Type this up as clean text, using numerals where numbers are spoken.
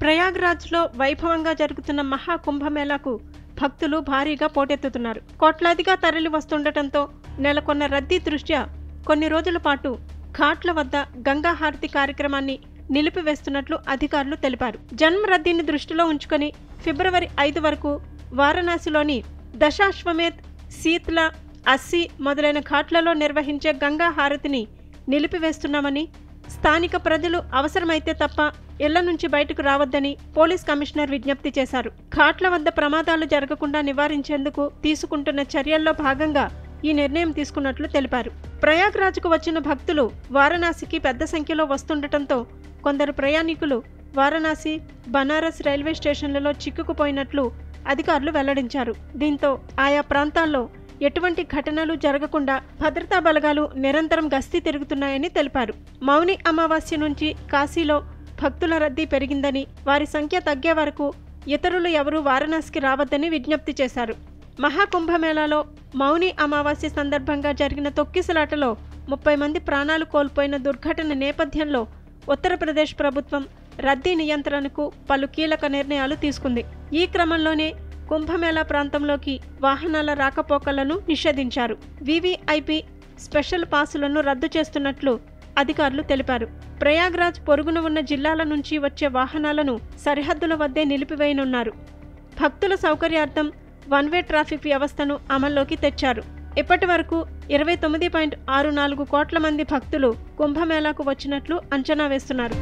ప్రయాగ్రాజ్లో వైభవంగా జరుగుతున్న మహాకుంభమేళాకు భక్తులు భారీగా పోటెత్తుతున్నారు. కోట్లాదిగా తరలి వస్తుండటంతో నెలకొన్న రద్దీ దృష్ట్యా కొన్ని రోజుల పాటు ఘాట్ల వద్ద గంగా హారతి కార్యక్రమాన్ని నిలిపివేస్తున్నట్లు అధికారులు తెలిపారు. జన్మ రద్దీని దృష్టిలో ఉంచుకొని ఫిబ్రవరి 5 వరకు వారణాసిలోని దశాశ్వమేధ్, శీత్ల, అస్సి మొదలైన ఘాట్లలో నిర్వహించే గంగా హారతిని నిలిపివేస్తున్నామని, స్థానిక ప్రజలు అవసరమైతే తప్ప ఇళ్ల నుంచి బయటకు రావద్దని పోలీస్ కమిషనర్ విజ్ఞప్తి చేశారు. ఘాట్ల వద్ద ప్రమాదాలు జరగకుండా నివారించేందుకు తీసుకుంటున్న చర్యల్లో భాగంగా ఈ నిర్ణయం తీసుకున్నట్లు తెలిపారు. ప్రయాగ్రాజ్కు వచ్చిన భక్తులు వారణాసికి పెద్ద సంఖ్యలో వస్తుండటంతో కొందరు ప్రయాణికులు వారణాసి, బనారస్ రైల్వే స్టేషన్లలో చిక్కుకుపోయినట్లు అధికారులు వెల్లడించారు. దీంతో ఆయా ప్రాంతాల్లో ఎటువంటి ఘటనలు జరగకుండా భద్రతా బలగాలు నిరంతరం గస్తీ తిరుగుతున్నాయని తెలిపారు. మౌని అమావాస్య నుంచి కాశీలో భక్తుల రద్దీ పెరిగిందని, వారి సంఖ్య తగ్గే వరకు ఇతరులు ఎవరూ వారణాసికి రావద్దని విజ్ఞప్తి చేశారు. మహాకుంభమేళాలో మౌని అమావాస్య సందర్భంగా జరిగిన తొక్కిసలాటలో 30 మంది ప్రాణాలు కోల్పోయిన దుర్ఘటన నేపథ్యంలో ఉత్తరప్రదేశ్ ప్రభుత్వం రద్దీ నియంత్రణకు పలు కీలక నిర్ణయాలు తీసుకుంది. ఈ క్రమంలోనే కుంభమేళా ప్రాంతంలోకి వాహనాల రాకపోకలను నిషేధించారు. వివిఐపి స్పెషల్ పాసులను రద్దు చేస్తున్నట్లు అధికారులు తెలిపారు. ప్రయాగ్రాజ్ పొరుగున ఉన్న జిల్లాల నుంచి వచ్చే వాహనాలను సరిహద్దుల వద్దే నిలిపివేయనున్నారు. భక్తుల సౌకర్యార్థం వన్-వే ట్రాఫిక్ వ్యవస్థను అమల్లోకి తెచ్చారు. ఇప్పటి వరకు 29.64 కోట్ల మంది భక్తులు కుంభమేళాకు వచ్చినట్లు అంచనా వేస్తున్నారు.